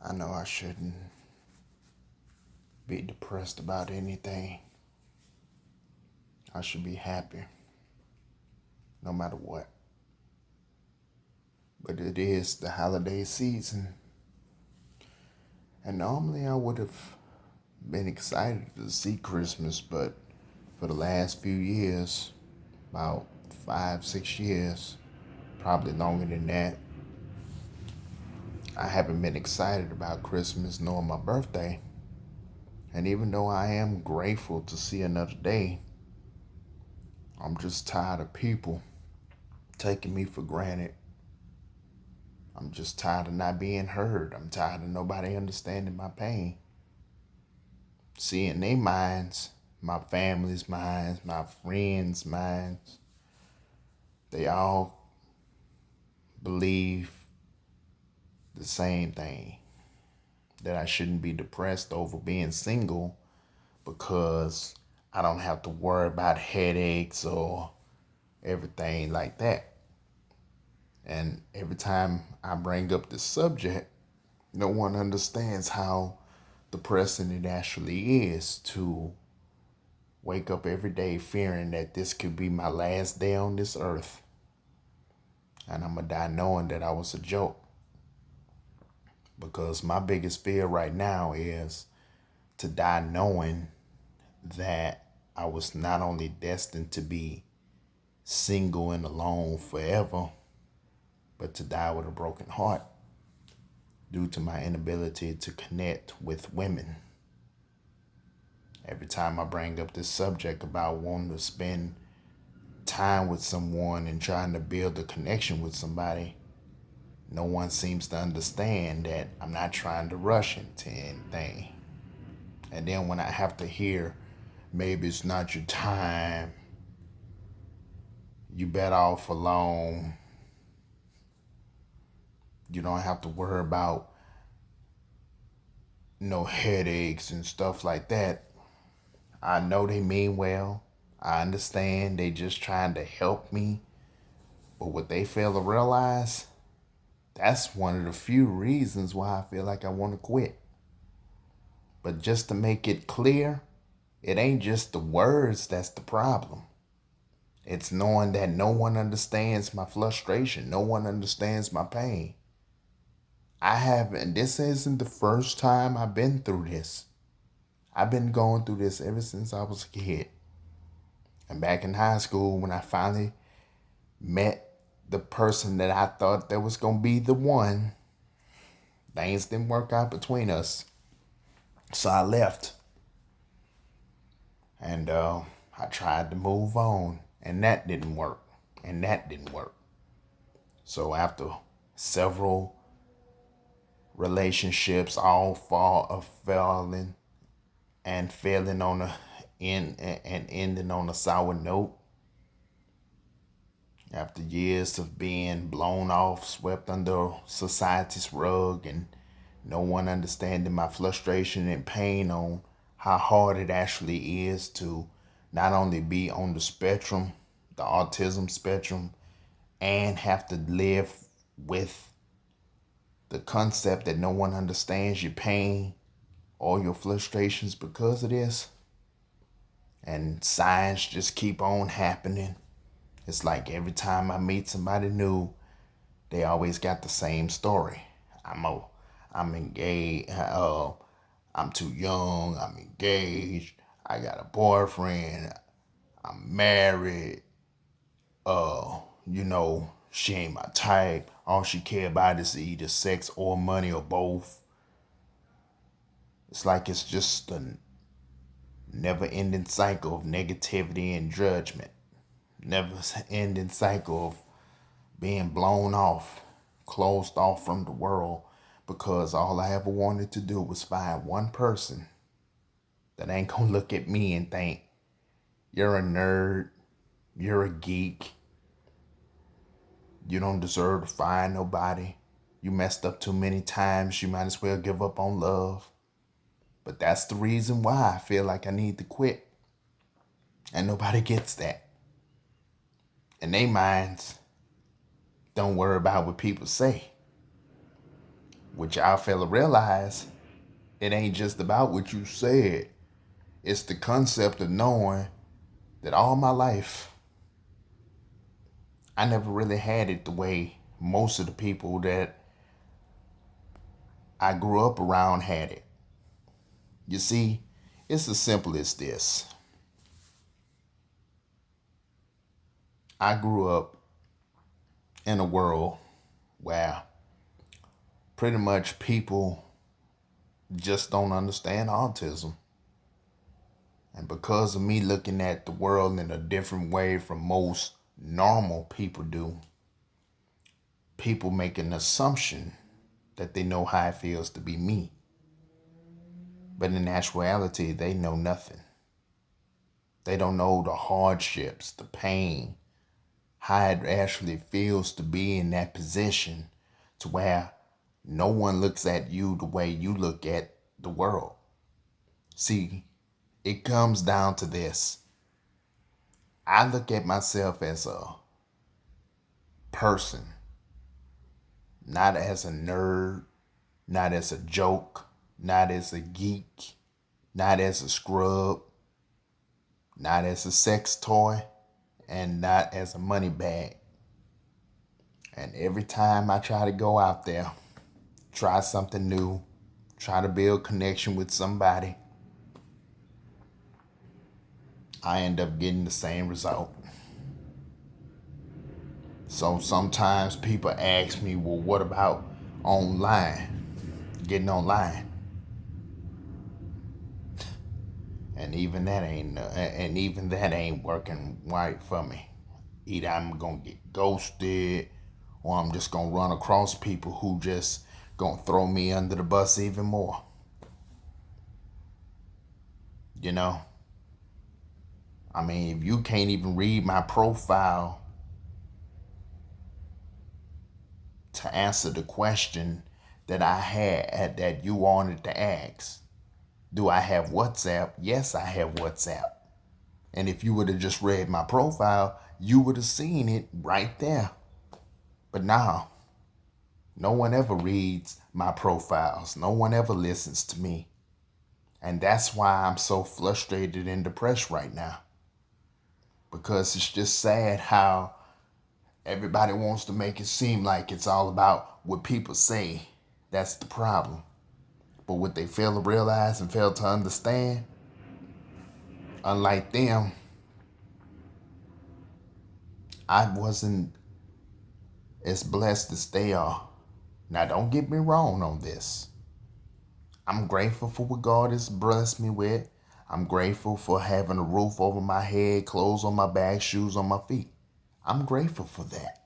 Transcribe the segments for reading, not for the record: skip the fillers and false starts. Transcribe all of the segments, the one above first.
I know I shouldn't be depressed about anything. I should be happy no matter what. But it is the holiday season. And normally I would have been excited to see Christmas, but for the last few years, about 5, 6 years, probably longer than that, I haven't been excited about Christmas nor my birthday. And even though I am grateful to see another day, I'm just tired of people taking me for granted. I'm just tired of not being heard. I'm tired of nobody understanding my pain. Seeing their minds, my family's minds, my friends' minds, they all believe the same thing. That I shouldn't be depressed over being single because I don't have to worry about headaches or everything like that. And every time I bring up this subject, no one understands how depressing it actually is to wake up every day fearing that this could be my last day on this earth. And I'm going to die knowing that I was a joke. Because my biggest fear right now is to die knowing that I was not only destined to be single and alone forever, but to die with a broken heart due to my inability to connect with women. Every time I bring up this subject about wanting to spend time with someone and trying to build a connection with somebody, no one seems to understand that I'm not trying to rush into anything. And then when I have to hear, maybe it's not your time, you better off alone, you don't have to worry about no headaches and stuff like that. I know they mean well. I understand they just trying to help me. But what they fail to realize, that's one of the few reasons why I feel like I want to quit. But just to make it clear, it ain't just the words that's the problem. It's knowing that no one understands my frustration. No one understands my pain. I haven't, this isn't the first time I've been through this. I've been going through this ever since I was a kid. And back in high school, when I finally met the person that I thought that was going to be the one, things didn't work out between us. So I left. And I tried to move on. And that didn't work. And that didn't work. So after several relationships all failing and failing on a end and ending on a sour note, after years of being blown off, swept under society's rug, and no one understanding my frustration and pain on how hard it actually is to not only be on the spectrum, the autism spectrum, and have to live with the concept that no one understands your pain or your frustrations because of this. And signs just keep on happening. It's like every time I meet somebody new, they always got the same story. I'm engaged. I'm too young. I'm engaged. I got a boyfriend. I'm married. She ain't my type. All she care about is either sex or money or both. It's like it's just a never-ending cycle of negativity and judgment. Never-ending cycle of being blown off, closed off from the world, because all I ever wanted to do was find one person that ain't gonna look at me and think, you're a nerd, you're a geek, you don't deserve to find nobody, you messed up too many times, you might as well give up on love. But that's the reason why I feel like I need to quit. And nobody gets that. And they minds don't worry about what people say. which I fail to realize, it ain't just about what you said. It's the concept of knowing that all my life, I never really had it the way most of the people that I grew up around had it. You see, it's as simple as this. I grew up in a world where pretty much people just don't understand autism. And because of me looking at the world in a different way from most normal people do, people make an assumption that they know how it feels to be me. But in actuality, they know nothing. They don't know the hardships, the pain, how it actually feels to be in that position to where no one looks at you the way you look at the world. See, it comes down to this. I look at myself as a person, not as a nerd, not as a joke, not as a geek, not as a scrub, not as a sex toy, and not as a money bag. And every time I try to go out there, try something new, try to build connection with somebody, I end up getting the same result. So sometimes people ask me, well, what about online? Getting online. And even that ain't working right for me. Either I'm gonna get ghosted, or I'm just gonna run across people who just gonna throw me under the bus even more. You know? I mean, if you can't even read my profile to answer the question that I had that you wanted to ask, do I have WhatsApp? Yes, I have WhatsApp. And if you would have just read my profile, you would have seen it right there. But now, no one ever reads my profiles. No one ever listens to me. And that's why I'm so frustrated and depressed right now. Because it's just sad how everybody wants to make it seem like it's all about what people say. That's the problem. But what they fail to realize and fail to understand, unlike them, I wasn't as blessed as they are. Now, don't get me wrong on this. I'm grateful for what God has blessed me with. I'm grateful for having a roof over my head, clothes on my back, shoes on my feet. I'm grateful for that.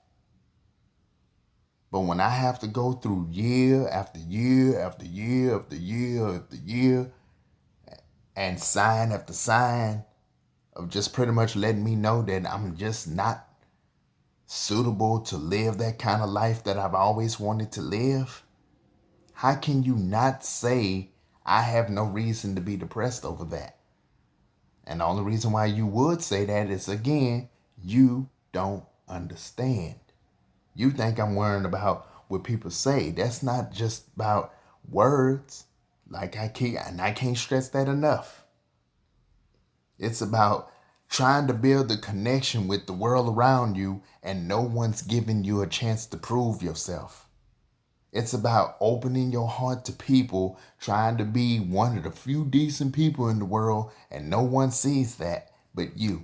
But when I have to go through year after year after year after year after year and sign after sign of just pretty much letting me know that I'm just not suitable to live that kind of life that I've always wanted to live, how can you not say I have no reason to be depressed over that? And the only reason why you would say that is, again, you don't understand. You think I'm worrying about what people say. That's not just about words. I can't stress that enough. It's about trying to build a connection with the world around you, and no one's giving you a chance to prove yourself. It's about opening your heart to people, trying to be one of the few decent people in the world, and no one sees that but you.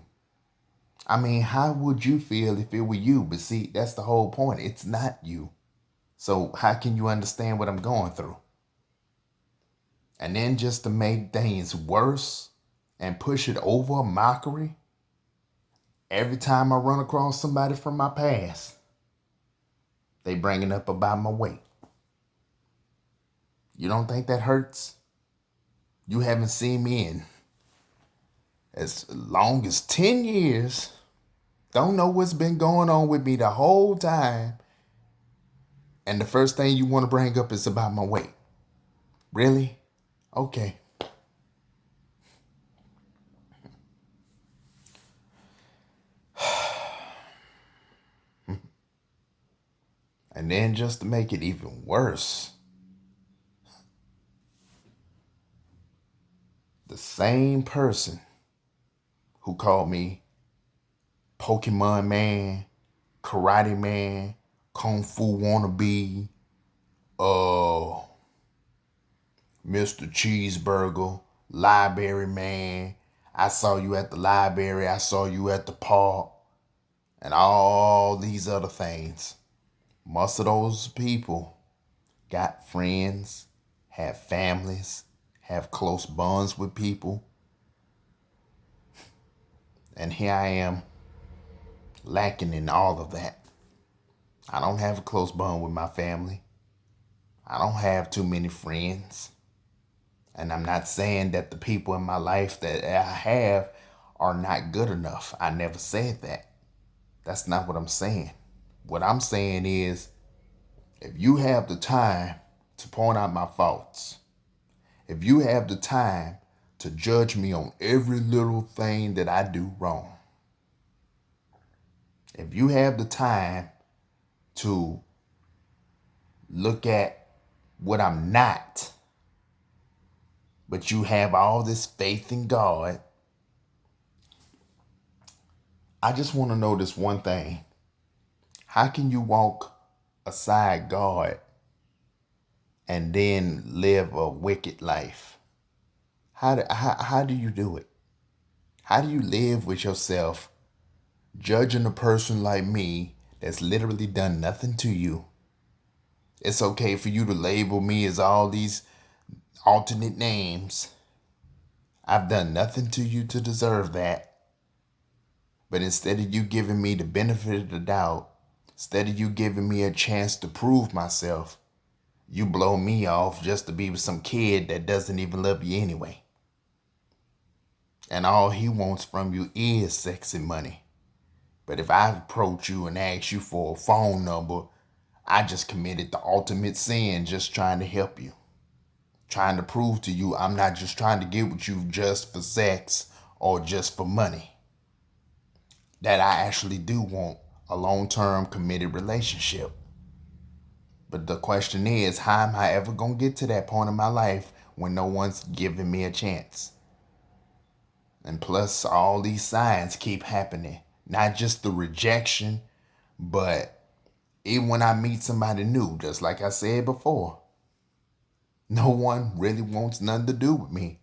I mean, how would you feel if it were you? But see, that's the whole point. It's not you. So how can you understand what I'm going through? And then just to make things worse and push it over a mockery, every time I run across somebody from my past, they bring it up about my weight. You don't think that hurts? You haven't seen me in as long as 10 years. Don't know what's been going on with me the whole time. And the first thing you want to bring up is about my weight. Really? Okay. And then just to make it even worse, The same person who called me Pokemon Man, Karate Man, Kung Fu Wannabe, uh, Mr. Cheeseburger, Library Man, I saw you at the library, I saw you at the park, and all these other things. Most of those people got friends, have families, have close bonds with people. And here I am lacking in all of that. I don't have a close bond with my family. I don't have too many friends. And I'm not saying that the people in my life that I have are not good enough. I never said that. That's not what I'm saying. What I'm saying is, if you have the time to point out my faults, if you have the time to judge me on every little thing that I do wrong, if you have the time to look at what I'm not, but you have all this faith in God, I just want to know this one thing. How can you walk aside God and then live a wicked life? How do you do it? How do you live with yourself judging a person like me that's literally done nothing to you? It's okay for you to label me as all these alternate names. I've done nothing to you to deserve that. But instead of you giving me the benefit of the doubt, instead of you giving me a chance to prove myself, you blow me off just to be with some kid that doesn't even love you anyway. And all he wants from you is sex and money. But if I approach you and ask you for a phone number, I just committed the ultimate sin just trying to help you. Trying to prove to you I'm not just trying to get with you just for sex or just for money. That I actually do want a long-term committed relationship. But the question is, how am I ever going to get to that point in my life when no one's giving me a chance? And plus, all these signs keep happening. Not just the rejection, but even when I meet somebody new, just like I said before, no one really wants nothing to do with me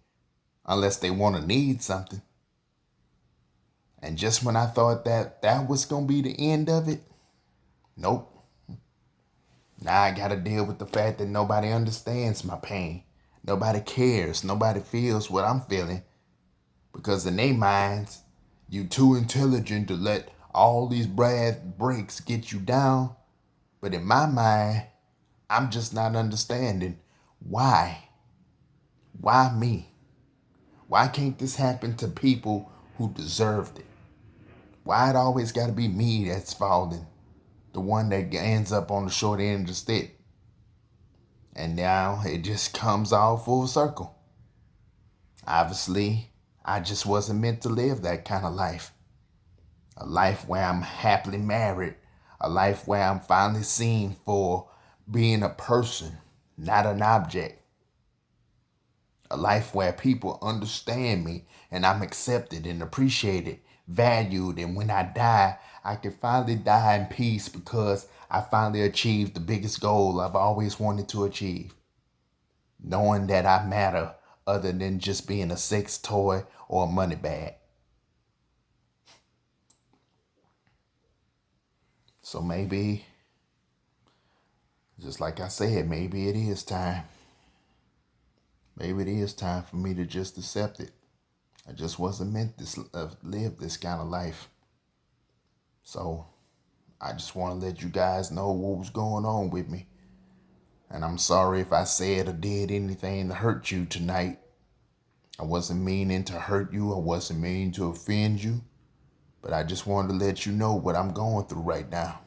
unless they want to need something. And just when I thought that was going to be the end of it, nope. Now I got to deal with the fact that nobody understands my pain. Nobody cares. Nobody feels what I'm feeling. Because in their minds, you too intelligent to let all these bad breaks get you down. But in my mind, I'm just not understanding why. Why me? Why can't this happen to people who deserved it? Why it always got to be me that's falling? The one that ends up on the short end of the stick. And now it just comes all full circle. Obviously, I just wasn't meant to live that kind of life. A life where I'm happily married. A life where I'm finally seen for being a person, not an object. A life where people understand me and I'm accepted and appreciated, valued, and when I die, I can finally die in peace because I finally achieved the biggest goal I've always wanted to achieve. Knowing that I matter other than just being a sex toy or a money bag. So maybe, just like I said, maybe it is time. Maybe it is time for me to just accept it. I just wasn't meant to live this kind of life. So I just want to let you guys know what was going on with me. And I'm sorry if I said or did anything to hurt you tonight. I wasn't meaning to hurt you. I wasn't meaning to offend you. But I just wanted to let you know what I'm going through right now.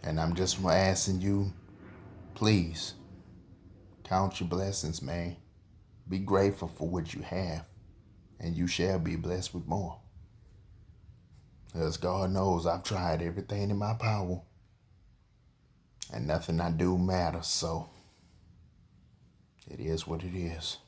And I'm just asking you, please, count your blessings, man. Be grateful for what you have, and you shall be blessed with more. Because God knows I've tried everything in my power, and nothing I do matters, so it is what it is.